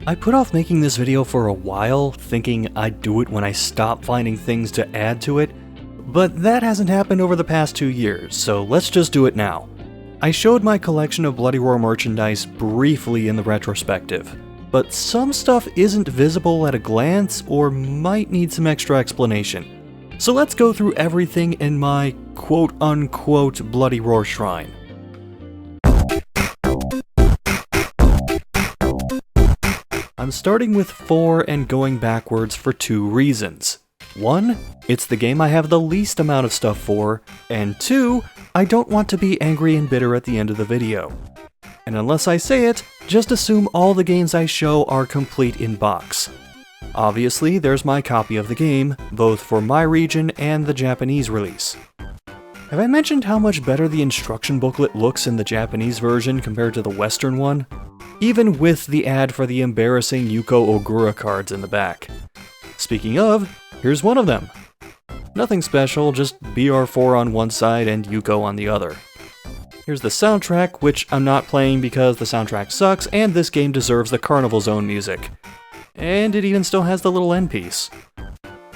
I put off making this video for a while, thinking I'd do it when I stop finding things to add to it, but that hasn't happened over the past 2 years, so let's just do it now. I showed my collection of Bloody Roar merchandise briefly in the retrospective, but some stuff isn't visible at a glance or might need some extra explanation. So let's go through everything in my quote-unquote Bloody Roar shrine. I'm starting with 4 and going backwards for 2 reasons. 1, it's the game I have the least amount of stuff for, and 2, I don't want to be angry and bitter at the end of the video. And unless I say it, just assume all the games I show are complete in box. Obviously, there's my copy of the game, both for my region and the Japanese release. Have I mentioned how much better the instruction booklet looks in the Japanese version compared to the Western one? Even with the ad for the embarrassing Yuko Ogura cards in the back. Speaking of, here's one of them. Nothing special, just BR4 on one side and Yuko on the other. Here's the soundtrack, which I'm not playing because the soundtrack sucks and this game deserves the Carnival Zone music. And it even still has the little end piece.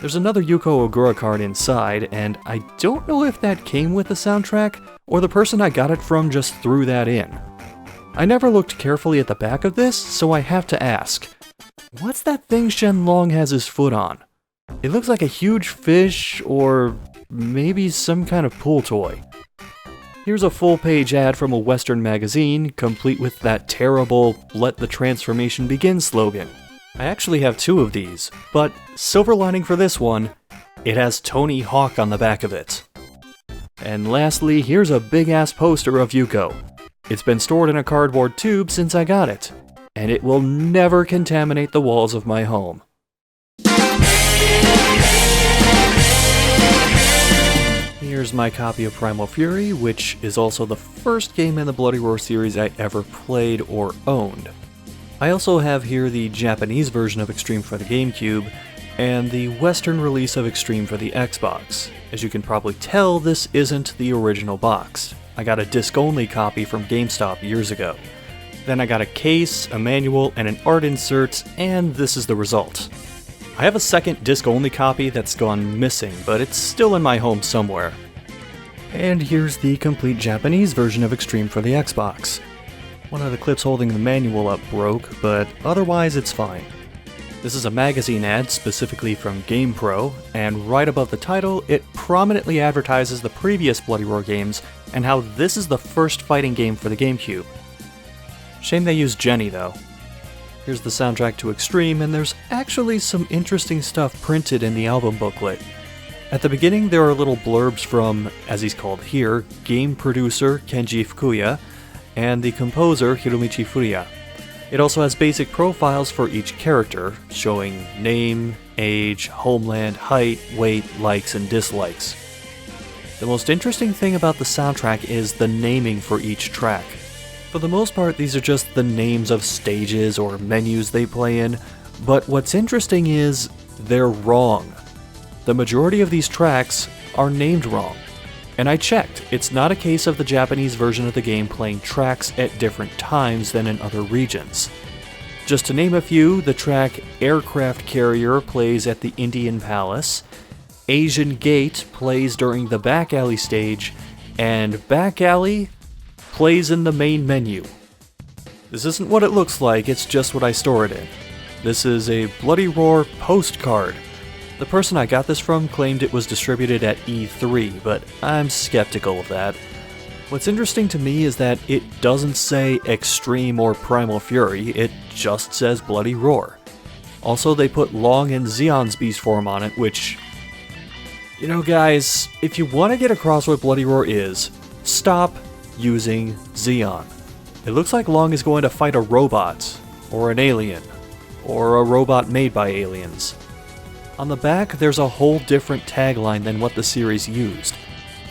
There's another Yuko Ogura card inside, and I don't know if that came with the soundtrack, or the person I got it from just threw that in. I never looked carefully at the back of this, so I have to ask, what's that thing Shenlong has his foot on? It looks like a huge fish, or maybe some kind of pool toy. Here's a full-page ad from a Western magazine, complete with that terrible "Let the Transformation Begin" slogan. I actually have 2 of these, but silver lining for this one, it has Tony Hawk on the back of it. And lastly, here's a big-ass poster of Yuko. It's been stored in a cardboard tube since I got it, and it will never contaminate the walls of my home. Here's my copy of Primal Fury, which is also the first game in the Bloody Roar series I ever played or owned. I also have here the Japanese version of Extreme for the GameCube, and the Western release of Extreme for the Xbox. As you can probably tell, this isn't the original box. I got a disc-only copy from GameStop years ago. Then I got a case, a manual, and an art insert, and this is the result. I have a second disc-only copy that's gone missing, but it's still in my home somewhere. And here's the complete Japanese version of Extreme for the Xbox. One of the clips holding the manual up broke, but otherwise it's fine. This is a magazine ad specifically from GamePro, and right above the title, it prominently advertises the previous Bloody Roar games and how this is the first fighting game for the GameCube. Shame they used Jenny though. Here's the soundtrack to Extreme, and there's actually some interesting stuff printed in the album booklet. At the beginning there are little blurbs from, as he's called here, game producer Kenji Fukuya, and the composer Hiromichi Furuya. It also has basic profiles for each character, showing name, age, homeland, height, weight, likes, and dislikes. The most interesting thing about the soundtrack is the naming for each track. For the most part, these are just the names of stages or menus they play in, but what's interesting is they're wrong. The majority of these tracks are named wrong. And I checked, it's not a case of the Japanese version of the game playing tracks at different times than in other regions. Just to name a few, the track Aircraft Carrier plays at the Indian Palace, Asian Gate plays during the Back Alley stage, and Back Alley plays in the main menu. This isn't what it looks like, it's just what I store it in. This is a Bloody Roar postcard. The person I got this from claimed it was distributed at E3, but I'm skeptical of that. What's interesting to me is that it doesn't say Extreme or Primal Fury, it just says Bloody Roar. Also, they put Long and Zeon's beast form on it, which... You know guys, if you want to get across what Bloody Roar is, stop using Zeon. It looks like Long is going to fight a robot, or an alien, or a robot made by aliens. On the back, there's a whole different tagline than what the series used.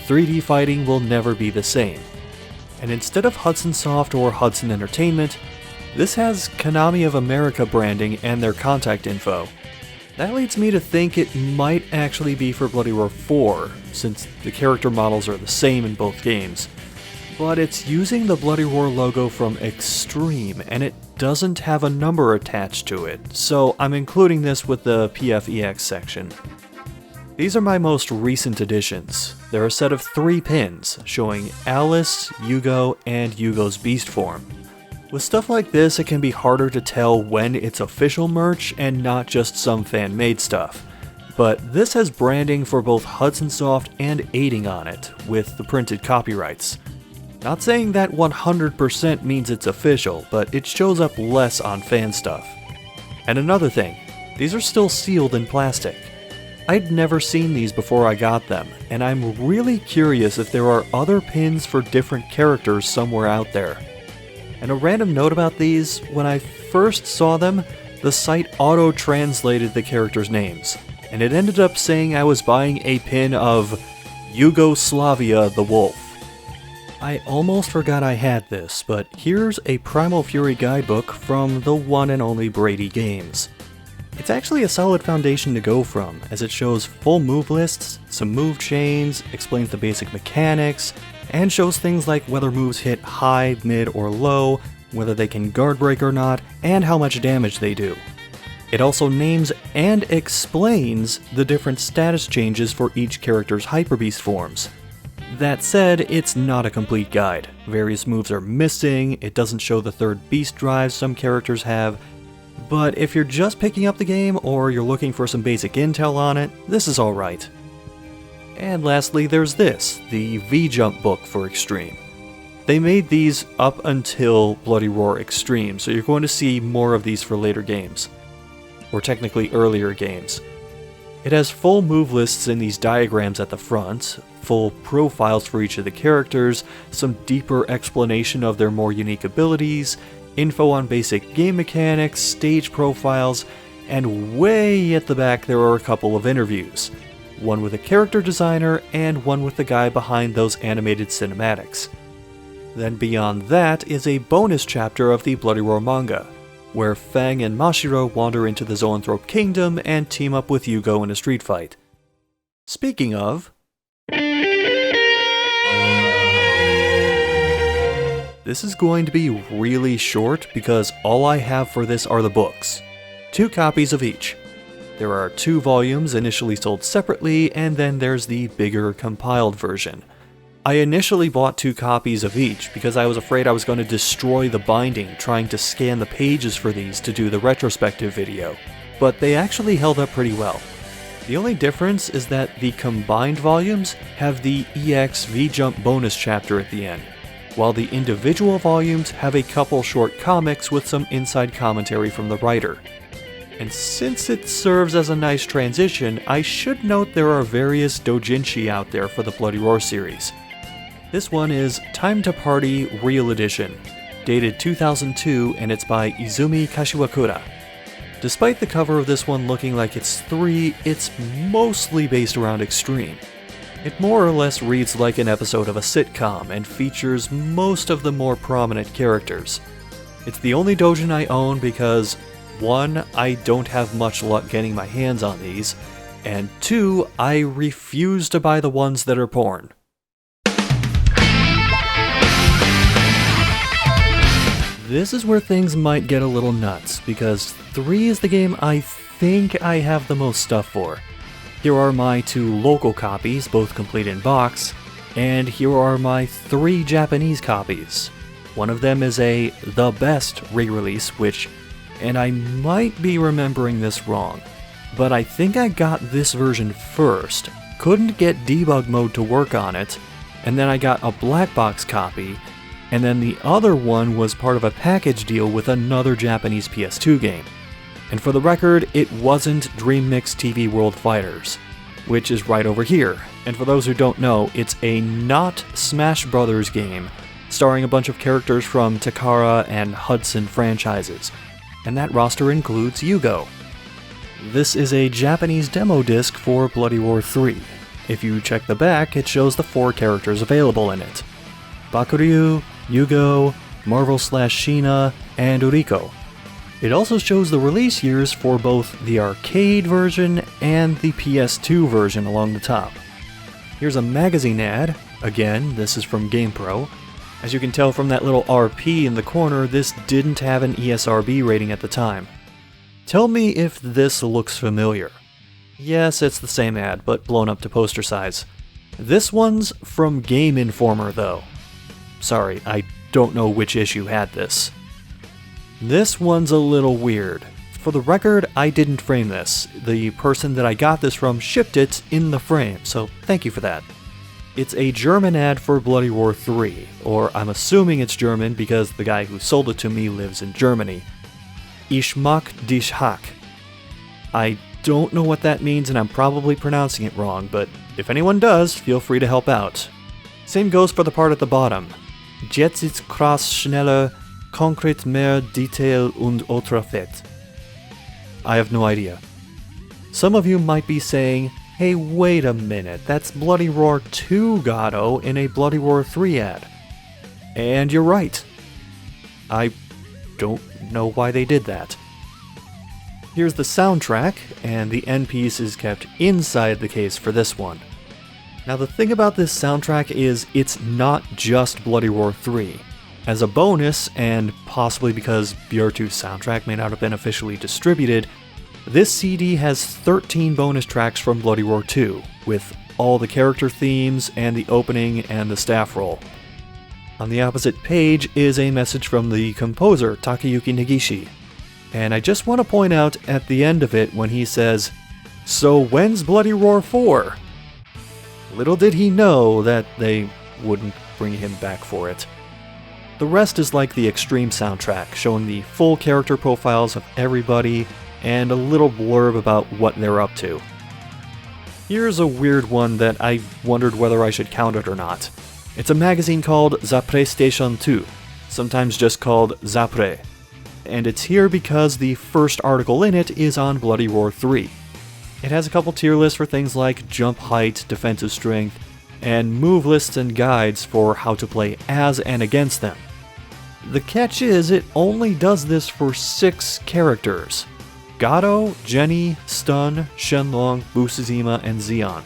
3D fighting will never be the same. And instead of Hudson Soft or Hudson Entertainment, this has Konami of America branding and their contact info. That leads me to think it might actually be for Bloody Roar 4, since the character models are the same in both games. But it's using the Bloody Roar logo from Extreme, and it doesn't have a number attached to it, so I'm including this with the PFEX section. These are my most recent additions. They're a set of 3 pins, showing Alice, Yugo, and Yugo's beast form. With stuff like this, it can be harder to tell when it's official merch and not just some fan-made stuff. But this has branding for both Hudson Soft and Aiding on it, with the printed copyrights. Not saying that 100% means it's official, but it shows up less on fan stuff. And another thing, these are still sealed in plastic. I'd never seen these before I got them, and I'm really curious if there are other pins for different characters somewhere out there. And a random note about these, when I first saw them, the site auto-translated the characters' names, and it ended up saying I was buying a pin of Yugoslavia the Wolf. I almost forgot I had this, but here's a Primal Fury guidebook from the one and only Brady Games. It's actually a solid foundation to go from, as it shows full move lists, some move chains, explains the basic mechanics, and shows things like whether moves hit high, mid, or low, whether they can guard break or not, and how much damage they do. It also names and explains the different status changes for each character's Hyper Beast forms. That said, it's not a complete guide. Various moves are missing, it doesn't show the third beast drive some characters have, but if you're just picking up the game or you're looking for some basic intel on it, this is alright. And lastly, there's this, the V-Jump book for Extreme. They made these up until Bloody Roar Extreme, so you're going to see more of these for later games. Or technically earlier games. It has full move lists in these diagrams at the front, full profiles for each of the characters, some deeper explanation of their more unique abilities, info on basic game mechanics, stage profiles, and way at the back there are a couple of interviews. One with a character designer, and one with the guy behind those animated cinematics. Then beyond that is a bonus chapter of the Bloody Roar manga, where Fang and Mashiro wander into the Zoanthrope Kingdom and team up with Yugo in a street fight. Speaking of... This is going to be really short because all I have for this are the books. 2 copies of each. There are 2 volumes initially sold separately, and then there's the bigger compiled version. I initially bought 2 copies of each because I was afraid I was going to destroy the binding trying to scan the pages for these to do the retrospective video, but they actually held up pretty well. The only difference is that the combined volumes have the EX V-Jump bonus chapter at the end, while the individual volumes have a couple short comics with some inside commentary from the writer. And since it serves as a nice transition, I should note there are various doujinshi out there for the Bloody Roar series. This one is Time to Party Real Edition, dated 2002, and it's by Izumi Kashiwakura. Despite the cover of this one looking like it's 3, it's mostly based around Extreme. It more or less reads like an episode of a sitcom and features most of the more prominent characters. It's the only doujin I own because 1, I don't have much luck getting my hands on these, and 2, I refuse to buy the ones that are porn. This is where things might get a little nuts, because 3 is the game I think I have the most stuff for. Here are my 2 local copies, both complete in box, and here are my 3 Japanese copies. One of them is a The Best re-release, which, and I might be remembering this wrong, but I think I got this version first, couldn't get debug mode to work on it, and then I got a black box copy, and then the other one was part of a package deal with another Japanese PS2 game. And for the record, it wasn't Dream Mix TV World Fighters, which is right over here. And for those who don't know, it's a not Smash Brothers game, starring a bunch of characters from Takara and Hudson franchises. And that roster includes Yugo. This is a Japanese demo disc for Bloody Roar 3. If you check the back, it shows the 4 characters available in it. Bakuryu, Yugo, Marvel/Sheena, and Uriko. It also shows the release years for both the arcade version and the PS2 version along the top. Here's a magazine ad, again this is from GamePro, As you can tell from that little RP in the corner, this didn't have an ESRB rating at the time. Tell me if this looks familiar. Yes, it's the same ad, but blown up to poster size. This one's from Game Informer, though. Sorry, I don't know which issue had this. This one's a little weird. For the record, I didn't frame this. The person that I got this from shipped it in the frame, so thank you for that. It's a German ad for Bloody Roar 3, or I'm assuming it's German because the guy who sold it to me lives in Germany. Ich mag dich hack. I don't know what that means and I'm probably pronouncing it wrong, but if anyone does, feel free to help out. Same goes for the part at the bottom. Jetzt ist krass schneller, konkret mehr Detail und otra Fett. I have no idea. Some of you might be saying, hey, wait a minute, that's Bloody Roar 2 Gato in a Bloody Roar 3 ad. And you're right. I don't know why they did that. Here's the soundtrack, and the end piece is kept inside the case for this one. Now the thing about this soundtrack is it's not just Bloody Roar 3. As a bonus, and possibly because BR2's soundtrack may not have been officially distributed, this CD has 13 bonus tracks from Bloody Roar 2, with all the character themes and the opening and the staff roll. On the opposite page is a message from the composer, Takayuki Negishi. And I just want to point out at the end of it when he says, "So when's Bloody Roar 4? Little did he know that they wouldn't bring him back for it. The rest is like the Extreme soundtrack, showing the full character profiles of everybody and a little blurb about what they're up to. Here's a weird one that I wondered whether I should count it or not. It's a magazine called Zapre Station 2, sometimes just called Zapre, and it's here because the first article in it is on Bloody Roar 3. It has a couple tier lists for things like jump height, defensive strength, and move lists and guides for how to play as and against them. The catch is it only does this for 6 characters: Gato, Jenny, Stun, Shenlong, Busuzima, and Zeon.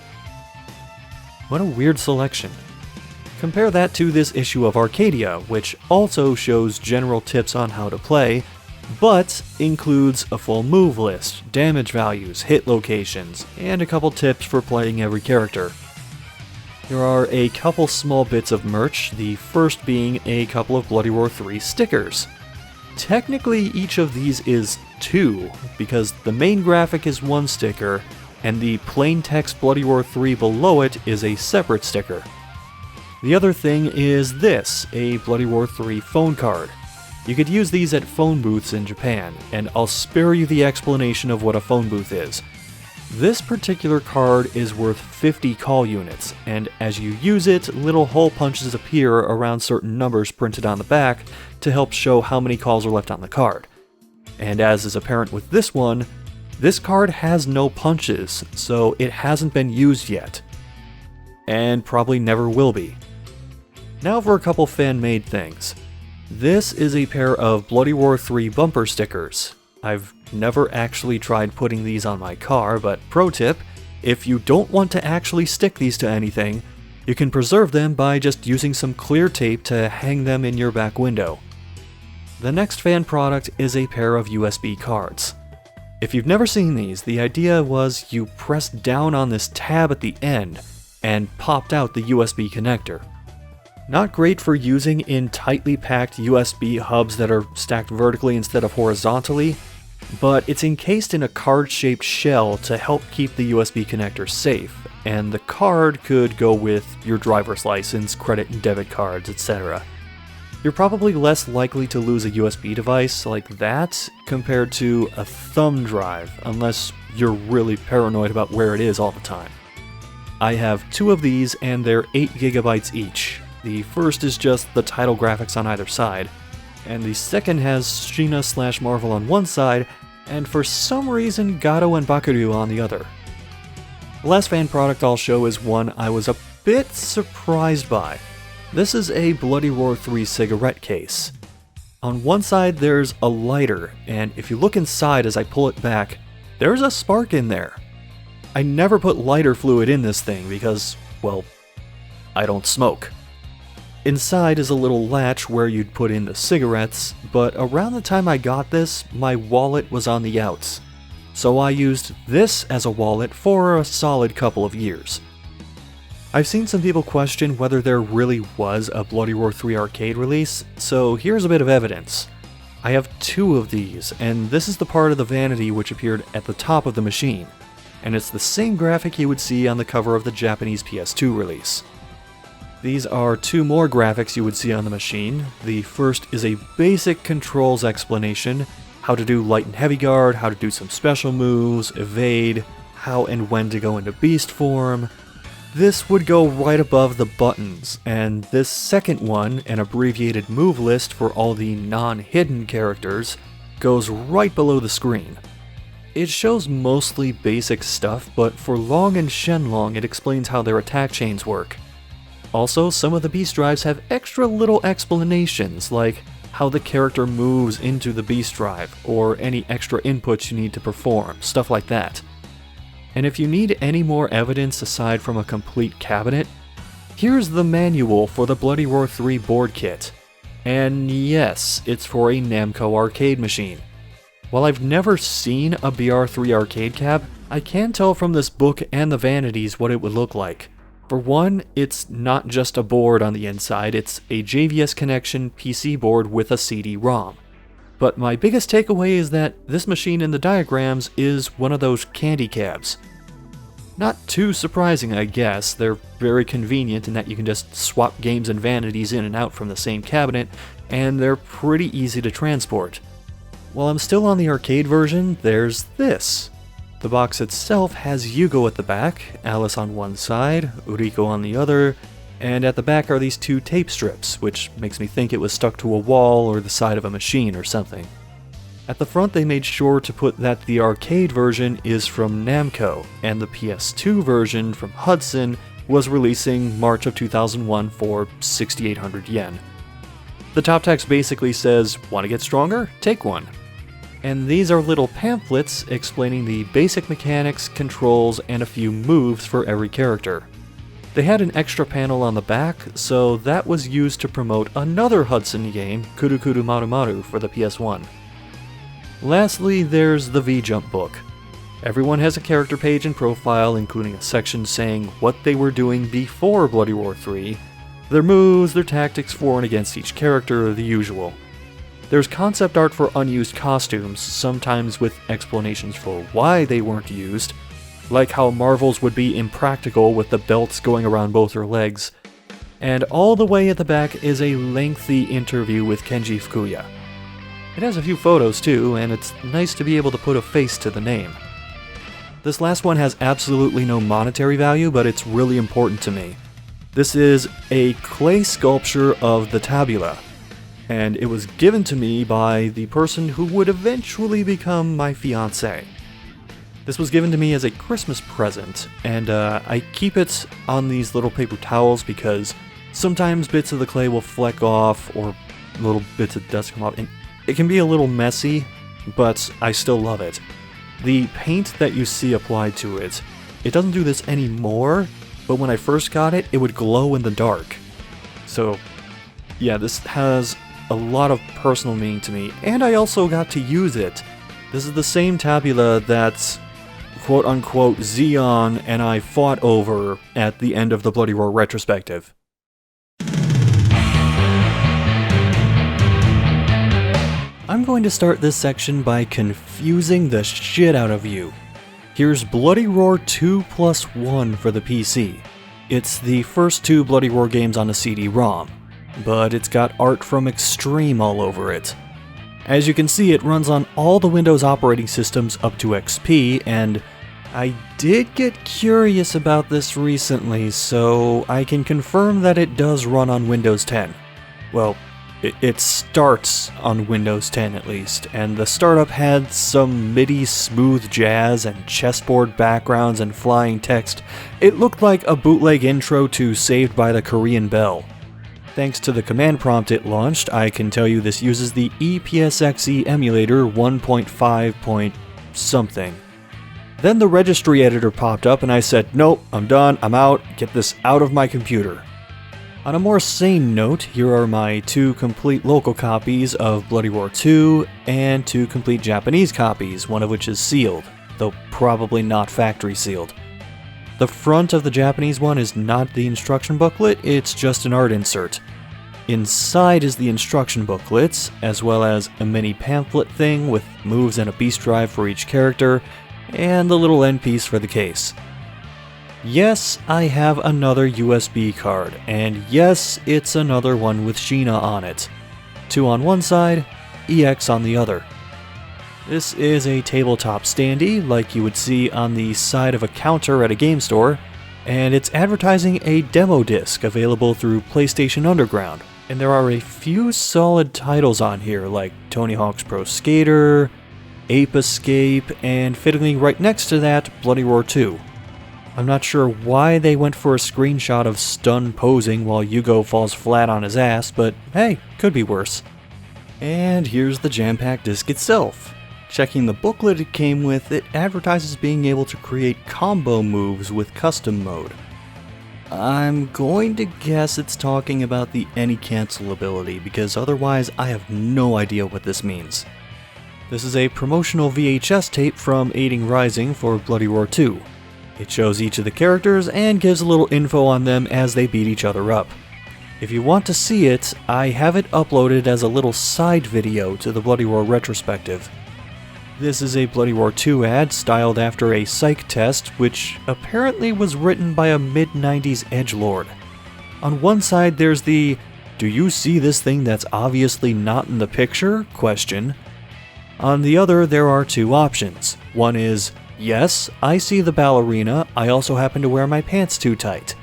What a weird selection. Compare that to this issue of Arcadia, which also shows general tips on how to play, but includes a full move list, damage values, hit locations, and a couple tips for playing every character. There are a couple small bits of merch, the first being a couple of Bloody Roar 3 stickers. Technically, each of these is 2, because the main graphic is 1 sticker, and the plain text Bloody Roar 3 below it is a separate sticker. The other thing is this, a Bloody Roar 3 phone card. You could use these at phone booths in Japan, and I'll spare you the explanation of what a phone booth is. This particular card is worth 50 call units, and as you use it, little hole punches appear around certain numbers printed on the back to help show how many calls are left on the card. And as is apparent with this one, this card has no punches, so it hasn't been used yet. And probably never will be. Now for a couple fan-made things. This is a pair of Bloody Roar 3 bumper stickers. I've never actually tried putting these on my car, but pro tip, if you don't want to actually stick these to anything, you can preserve them by just using some clear tape to hang them in your back window. The next fan product is a pair of USB cards. If you've never seen these, the idea was you pressed down on this tab at the end and popped out the USB connector. Not great for using in tightly packed USB hubs that are stacked vertically instead of horizontally, but it's encased in a card-shaped shell to help keep the USB connector safe, and the card could go with your driver's license, credit and debit cards, etc. You're probably less likely to lose a USB device like that compared to a thumb drive, unless you're really paranoid about where it is all the time. I have 2 of these and they're 8 GB each. The first is just the title graphics on either side, and the second has Sheena/Marvel on one side, and for some reason Gato and Bakuryu on the other. The last fan product I'll show is one I was a bit surprised by. This is a Bloody Roar 3 cigarette case. On one side there's a lighter, and if you look inside as I pull it back, there's a spark in there. I never put lighter fluid in this thing because, well, I don't smoke. Inside is a little latch where you'd put in the cigarettes, but around the time I got this, my wallet was on the outs. So I used this as a wallet for a solid couple of years. I've seen some people question whether there really was a Bloody Roar 3 arcade release, so here's a bit of evidence. I have 2 of these, and this is the part of the vanity which appeared at the top of the machine, and it's the same graphic you would see on the cover of the Japanese PS2 release. These are 2 more graphics you would see on the machine. The first is a basic controls explanation, how to do light and heavy guard, how to do some special moves, evade, how and when to go into beast form. This would go right above the buttons, and this second one, an abbreviated move list for all the non-hidden characters, goes right below the screen. It shows mostly basic stuff, but for Long and Shenlong it explains how their attack chains work. Also, some of the beast drives have extra little explanations, like how the character moves into the beast drive, or any extra inputs you need to perform, stuff like that. And if you need any more evidence aside from a complete cabinet, here's the manual for the Bloody Roar 3 board kit. And yes, it's for a Namco arcade machine. While I've never seen a BR3 arcade cab, I can tell from this book and the vanities what it would look like. For one, it's not just a board on the inside, it's a JVS connection PC board with a CD-ROM. But my biggest takeaway is that this machine in the diagrams is one of those candy cabs. Not too surprising, I guess. They're very convenient in that you can just swap games and vanities in and out from the same cabinet, and they're pretty easy to transport. While I'm still on the arcade version, there's this. The box itself has Yugo at the back, Alice on one side, Uriko on the other, and at the back are these 2 tape strips, which makes me think it was stuck to a wall or the side of a machine or something. At the front they made sure to put that the arcade version is from Namco, and the PS2 version from Hudson was releasing March of 2001 for 6,800 yen. The top text basically says, "Want to get stronger? Take one." And these are little pamphlets explaining the basic mechanics, controls, and a few moves for every character. They had an extra panel on the back, so that was used to promote another Hudson game, Kuru Kuru Maru Maru, for the PS1. Lastly, there's the V-Jump book. Everyone has a character page and profile, including a section saying what they were doing before Bloody Roar 3, their moves, their tactics for and against each character, the usual. There's concept art for unused costumes, sometimes with explanations for why they weren't used, like how Marvel's would be impractical with the belts going around both her legs. And all the way at the back is a lengthy interview with Kenji Fukuya. It has a few photos too, and it's nice to be able to put a face to the name. This last one has absolutely no monetary value, but it's really important to me. This is a clay sculpture of the tabula, and it was given to me by the person who would eventually become my fiancé. This was given to me as a Christmas present, and I keep it on these little paper towels because sometimes bits of the clay will fleck off or little bits of dust come off, and it can be a little messy, but I still love it. The paint that you see applied to it, it doesn't do this anymore, but when I first got it, it would glow in the dark. So yeah, this has a lot of personal meaning to me, and I also got to use it. This is the same tabula that quote-unquote Xeon and I fought over at the end of the Bloody Roar retrospective. I'm going to start this section by confusing the shit out of you. Here's Bloody Roar 2+1 for the PC. It's the first 2 Bloody Roar games on a CD-ROM, but it's got art from Extreme all over it. As you can see, it runs on all the Windows operating systems up to XP, and I did get curious about this recently, so I can confirm that it does run on Windows 10. Well, it starts on Windows 10 at least, and the startup had some MIDI smooth jazz and chessboard backgrounds and flying text. It looked like a bootleg intro to Saved by the Korean Bell. Thanks to the command prompt it launched, I can tell you this uses the EPSXE emulator 1.5 point something. Then the registry editor popped up and I said, nope, I'm done, I'm out, get this out of my computer. On a more sane note, here are my 2 complete local copies of Bloody Roar 2 and 2 complete Japanese copies, one of which is sealed, though probably not factory sealed. The front of the Japanese one is not the instruction booklet, it's just an art insert. Inside is the instruction booklets, as well as a mini pamphlet thing with moves and a beast drive for each character, and the little end piece for the case. Yes, I have another USB card, and yes, it's another one with Sheena on it. 2 on one side, EX on the other. This is a tabletop standee, like you would see on the side of a counter at a game store, and it's advertising a demo disc available through PlayStation Underground. And there are a few solid titles on here, like Tony Hawk's Pro Skater, Ape Escape, and fittingly right next to that, Bloody Roar 2. I'm not sure why they went for a screenshot of Stun posing while Yugo falls flat on his ass, but hey, could be worse. And here's the jam-packed disc itself. Checking the booklet it came with, it advertises being able to create combo moves with custom mode. I'm going to guess it's talking about the any cancel ability, because otherwise I have no idea what this means. This is a promotional VHS tape from Aiding Rising for Bloody Roar 2. It shows each of the characters and gives a little info on them as they beat each other up. If you want to see it, I have it uploaded as a little side video to the Bloody Roar retrospective. This is a Bloody Roar 2 ad styled after a psych test, which apparently was written by a mid-90s edgelord. On one side there's the "Do you see this thing that's obviously not in the picture?" question. On the other there are 2 options. One is, "Yes, I see the ballerina, I also happen to wear my pants too tight."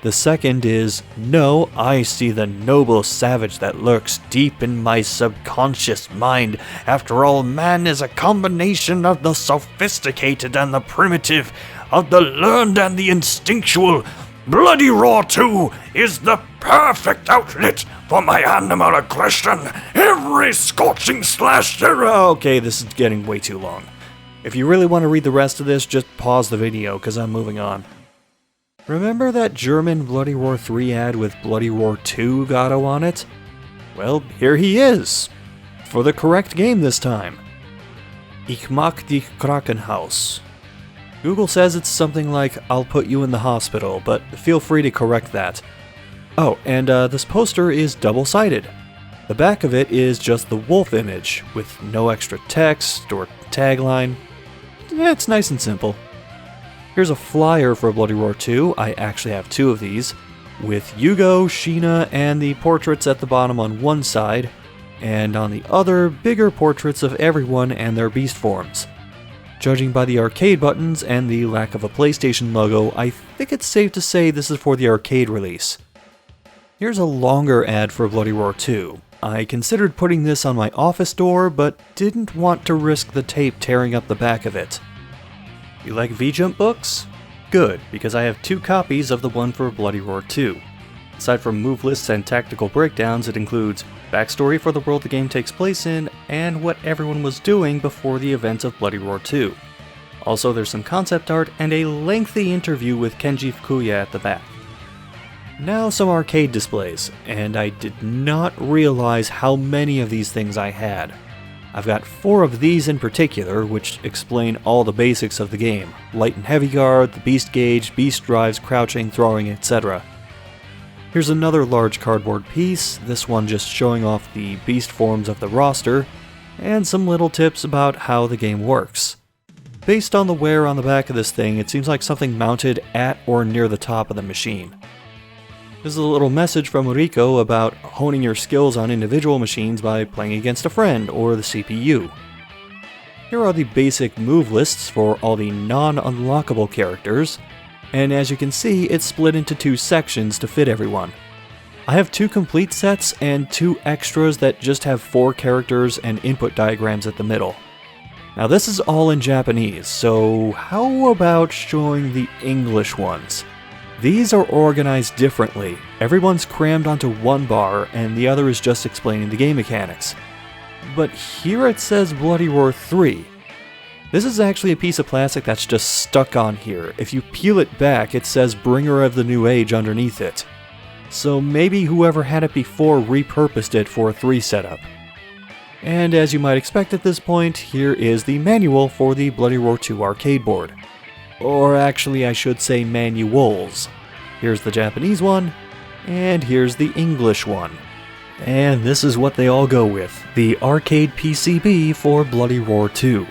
The second is, "No, I see the noble savage that lurks deep in my subconscious mind. After all, man is a combination of the sophisticated and the primitive, of the learned and the instinctual. Bloody Roar 2 is the perfect outlet for my animal aggression. Every scorching slash..." Okay, this is getting way too long. If you really want to read the rest of this, just pause the video, because I'm moving on. Remember that German Bloody Roar 3 ad with Bloody Roar 2 Gato on it? Well, here he is! For the correct game this time. Ich mag dich Krankenhaus. Google says it's something like, "I'll put you in the hospital," but feel free to correct that. Oh, and this poster is double-sided. The back of it is just the wolf image, with no extra text or tagline. It's nice and simple. Here's a flyer for Bloody Roar 2, I actually have 2 of these, with Yugo, Sheena, and the portraits at the bottom on one side, and on the other, bigger portraits of everyone and their beast forms. Judging by the arcade buttons and the lack of a PlayStation logo, I think it's safe to say this is for the arcade release. Here's a longer ad for Bloody Roar 2. I considered putting this on my office door, but didn't want to risk the tape tearing up the back of it. You like V-Jump books? Good, because I have 2 copies of the one for Bloody Roar 2. Aside from move lists and tactical breakdowns, it includes backstory for the world the game takes place in, and what everyone was doing before the events of Bloody Roar 2. Also, there's some concept art and a lengthy interview with Kenji Fukuya at the back. Now some arcade displays, and I did not realize how many of these things I had. I've got 4 of these in particular, which explain all the basics of the game: light and heavy guard, the beast gauge, beast drives, crouching, throwing, etc. Here's another large cardboard piece, this one just showing off the beast forms of the roster, and some little tips about how the game works. Based on the wear on the back of this thing, it seems like something mounted at or near the top of the machine. This is a little message from Rico about honing your skills on individual machines by playing against a friend or the CPU. Here are the basic move lists for all the non-unlockable characters, and as you can see, it's split into 2 sections to fit everyone. I have 2 complete sets and 2 extras that just have 4 characters and input diagrams at the middle. Now this is all in Japanese, so how about showing the English ones? These are organized differently. Everyone's crammed onto one bar, and the other is just explaining the game mechanics. But here it says Bloody Roar 3. This is actually a piece of plastic that's just stuck on here. If you peel it back, it says Bringer of the New Age underneath it. so maybe whoever had it before repurposed it for a 3 setup. And as you might expect at this point, here is the manual for the Bloody Roar 2 arcade board. Or actually I should say manuals. Here's the Japanese one, and here's the English one. And this is what they all go with, the arcade PCB for Bloody Roar 2.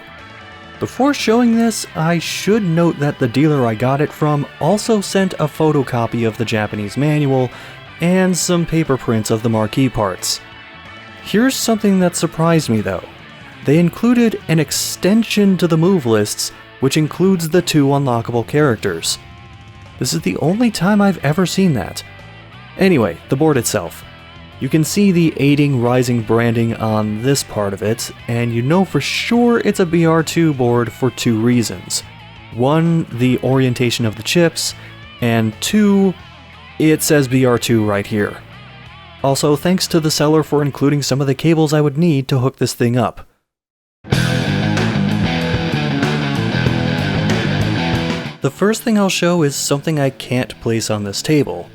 Before showing this, I should note that the dealer I got it from also sent a photocopy of the Japanese manual and some paper prints of the marquee parts. Here's something that surprised me though. They included an extension to the move lists, which includes the 2 unlockable characters. This is the only time I've ever seen that. Anyway, the board itself. You can see the Aiding Rising branding on this part of it, and you know for sure it's a BR2 board for 2 reasons. 1, the orientation of the chips, and 2, it says BR2 right here. Also, thanks to the seller for including some of the cables I would need to hook this thing up. The first thing I'll show is something I can't place on this table,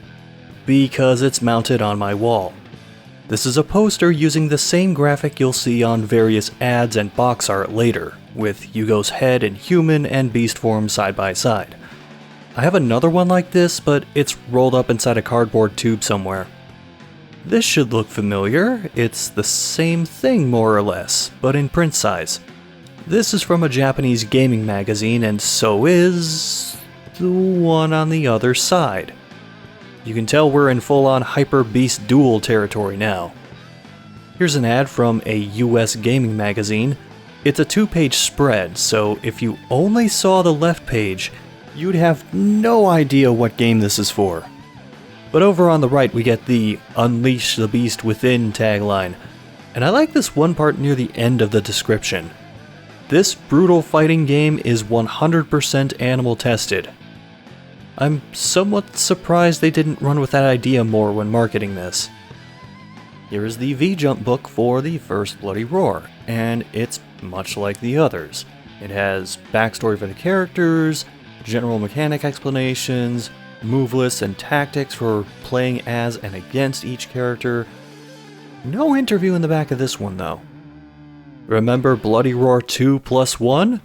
because it's mounted on my wall. This is a poster using the same graphic you'll see on various ads and box art later, with Yugo's head in human and beast form side by side. I have another one like this, but it's rolled up inside a cardboard tube somewhere. This should look familiar. It's the same thing more or less, but in print size. This is from a Japanese gaming magazine, and so is the one on the other side. You can tell we're in full-on Hyper Beast Duel territory now. Here's an ad from a US gaming magazine. It's a 2-page spread, so if you only saw the left page, you'd have no idea what game this is for. But over on the right we get the Unleash the Beast Within tagline, and I like this one part near the end of the description. This brutal fighting game is 100% animal tested. I'm somewhat surprised they didn't run with that idea more when marketing this. Here is the V-Jump book for the first Bloody Roar, and it's much like the others. It has backstory for the characters, general mechanic explanations, move lists and tactics for playing as and against each character. No interview in the back of this one though. Remember Bloody Roar 2+1?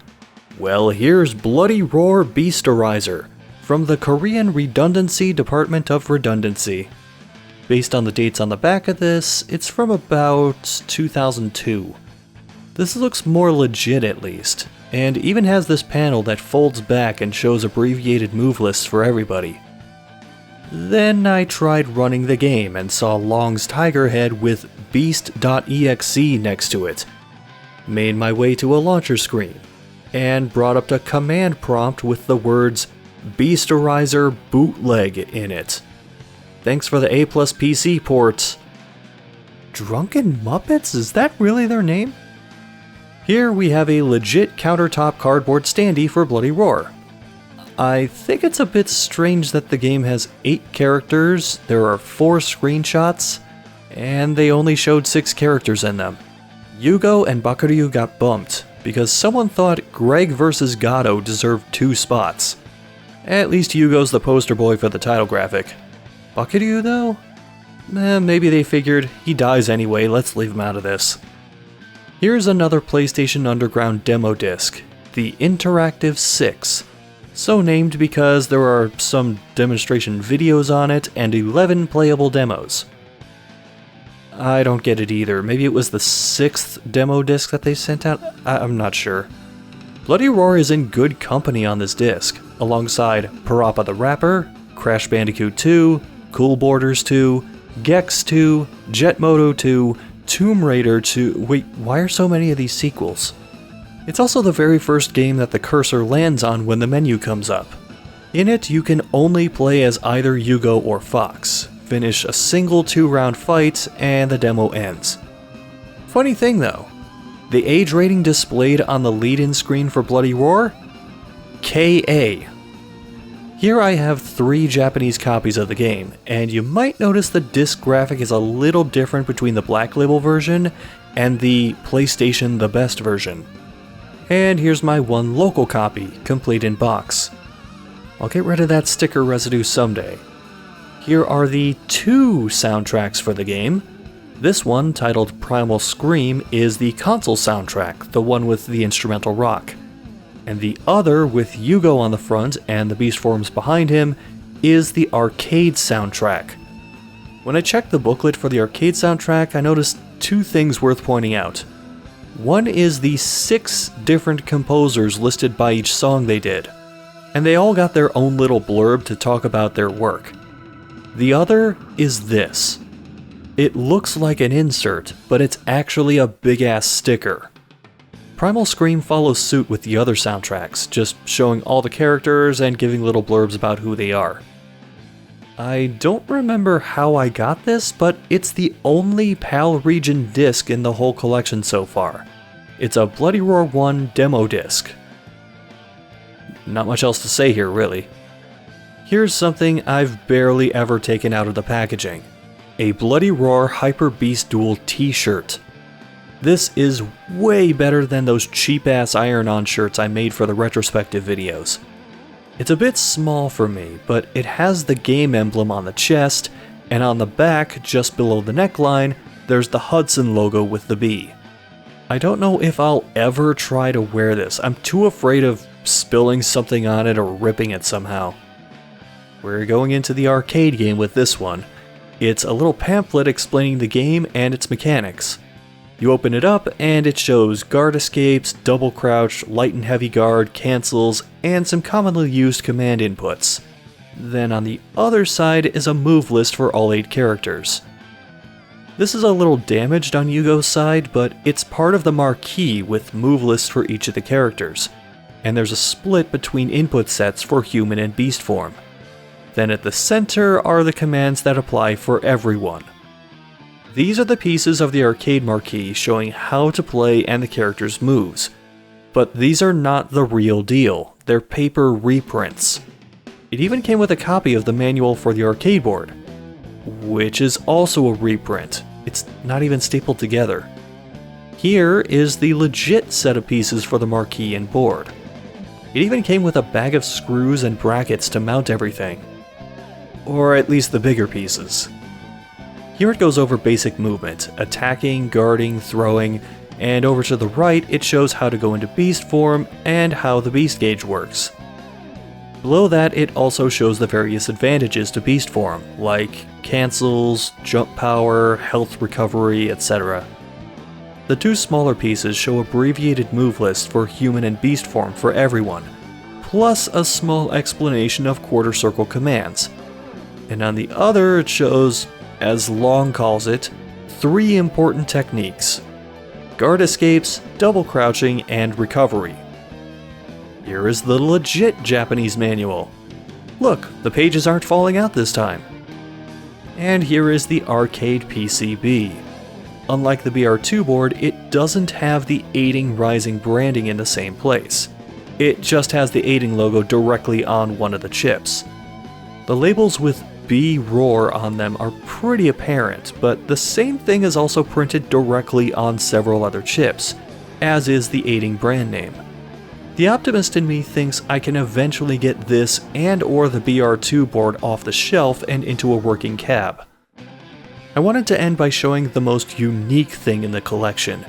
Well, here's Bloody Roar Beasterizer from the Korean Redundancy Department of Redundancy. Based on the dates on the back of this, it's from about 2002. This looks more legit at least, and even has this panel that folds back and shows abbreviated move lists for everybody. Then I tried running the game and saw Long's tiger head with beast.exe next to it. Made my way to a launcher screen, and brought up a command prompt with the words Beasterizer Bootleg in it. Thanks for the A+ PC port. Drunken Muppets? Is that really their name? Here we have a legit countertop cardboard standee for Bloody Roar. I think it's a bit strange that the game has 8 characters, there are 4 screenshots, and they only showed 6 characters in them. Yugo and Bakuryu got bumped, because someone thought Greg vs. Gato deserved 2 spots. At least Yugo's the poster boy for the title graphic. Bakuryu though? Maybe they figured, he dies anyway, let's leave him out of this. Here's another PlayStation Underground demo disc, the Interactive 6. So named because there are some demonstration videos on it and 11 playable demos. I don't get it either. Maybe it was the 6th demo disc that they sent out? I'm not sure. Bloody Roar is in good company on this disc, alongside Parappa the Rapper, Crash Bandicoot 2, Cool Borders 2, Gex 2, Jet Moto 2, Tomb Raider 2. Wait, why are so many of these sequels? It's also the very first game that the cursor lands on when the menu comes up. In it, you can only play as either Yugo or Fox, finish a single 2-round fight, and the demo ends. Funny thing though, the age rating displayed on the lead-in screen for Bloody Roar? KA. Here I have 3 Japanese copies of the game, and you might notice the disc graphic is a little different between the Black Label version and the PlayStation The Best version. And here's my one local copy, complete in box. I'll get rid of that sticker residue someday. Here are the two soundtracks for the game. This one, titled Primal Scream, is the console soundtrack, the one with the instrumental rock. And the other, with Yugo on the front and the beast forms behind him, is the arcade soundtrack. When I checked the booklet for the arcade soundtrack, I noticed two things worth pointing out. One is the 6 different composers listed by each song they did, and they all got their own little blurb to talk about their work. The other is this. It looks like an insert, but it's actually a big-ass sticker. Primal Scream follows suit with the other soundtracks, just showing all the characters and giving little blurbs about who they are. I don't remember how I got this, but it's the only PAL region disc in the whole collection so far. It's a Bloody Roar 1 demo disc. Not much else to say here, really. Here's something I've barely ever taken out of the packaging. A Bloody Roar Hyper Beast Duel t-shirt. This is way better than those cheap-ass iron-on shirts I made for the retrospective videos. It's a bit small for me, but it has the game emblem on the chest, and on the back, just below the neckline, there's the Hudson logo with the bee. I don't know if I'll ever try to wear this. I'm too afraid of spilling something on it or ripping it somehow. We're going into the arcade game with this one. It's a little pamphlet explaining the game and its mechanics. You open it up and it shows guard escapes, double crouch, light and heavy guard, cancels, and some commonly used command inputs. Then on the other side is a move list for all 8 characters. This is a little damaged on Yugo's side, but it's part of the marquee with move lists for each of the characters, and there's a split between input sets for human and beast form. Then at the center are the commands that apply for everyone. These are the pieces of the arcade marquee showing how to play and the characters' moves. But these are not the real deal, they're paper reprints. It even came with a copy of the manual for the arcade board, which is also a reprint. It's not even stapled together. Here is the legit set of pieces for the marquee and board. It even came with a bag of screws and brackets to mount everything. Or at least the bigger pieces. Here it goes over basic movement, attacking, guarding, throwing, and over to the right it shows how to go into beast form and how the beast gauge works. Below that it also shows the various advantages to beast form, like cancels, jump power, health recovery, etc. The 2 smaller pieces show abbreviated move lists for human and beast form for everyone, plus a small explanation of quarter circle commands. And on the other it shows, as Long calls it, 3 important techniques: guard escapes, double crouching, and recovery. Here is the legit Japanese manual. Look, the pages aren't falling out this time. And here is the arcade PCB. Unlike the BR2 board, it doesn't have the Aiding Rising branding in the same place. It just has the Aiding logo directly on one of the chips. The labels with B Roar on them are pretty apparent, but the same thing is also printed directly on several other chips, as is the Aiding brand name. The optimist in me thinks I can eventually get this and or the BR2 board off the shelf and into a working cab. I wanted to end by showing the most unique thing in the collection,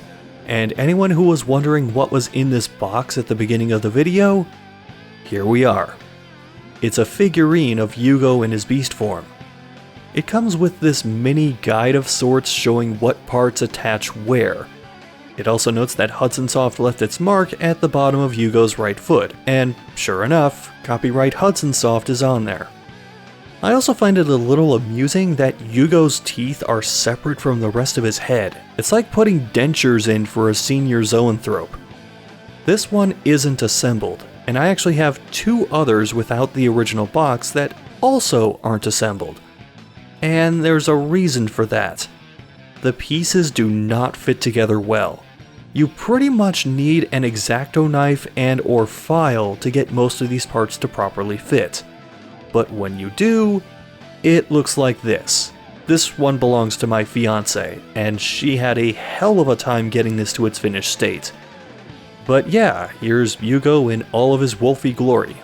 and anyone who was wondering what was in this box at the beginning of the video, here we are. It's a figurine of Yugo in his beast form. It comes with this mini guide of sorts showing what parts attach where. It also notes that Hudson Soft left its mark at the bottom of Yugo's right foot, and sure enough, copyright Hudson Soft is on there. I also find it a little amusing that Yugo's teeth are separate from the rest of his head. It's like putting dentures in for a senior zoanthrope. This one isn't assembled, and I actually have 2 others without the original box that also aren't assembled. And there's a reason for that. The pieces do not fit together well. You pretty much need an X-Acto knife and or file to get most of these parts to properly fit. But when you do, it looks like this. This one belongs to my fiance, and she had a hell of a time getting this to its finished state. But yeah, here's Yugo in all of his wolfy glory.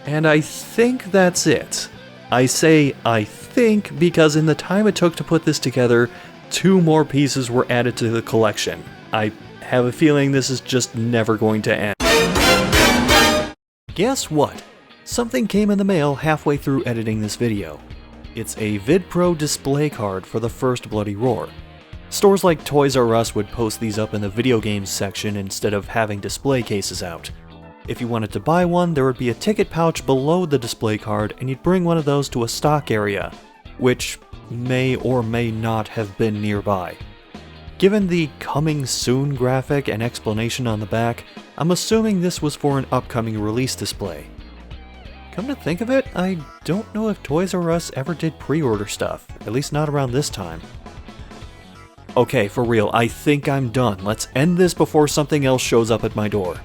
And I think that's it. I say I think because in the time it took to put this together, 2 more pieces were added to the collection. I have a feeling this is just never going to end. Guess what? Something came in the mail halfway through editing this video. It's a VidPro display card for the first Bloody Roar. Stores like Toys R Us would post these up in the video games section instead of having display cases out. If you wanted to buy one, there would be a ticket pouch below the display card and you'd bring one of those to a stock area, which may or may not have been nearby. Given the coming soon graphic and explanation on the back, I'm assuming this was for an upcoming release display. Come to think of it, I don't know if Toys R Us ever did pre-order stuff, at least not around this time. Okay, for real, I think I'm done. Let's end this before something else shows up at my door.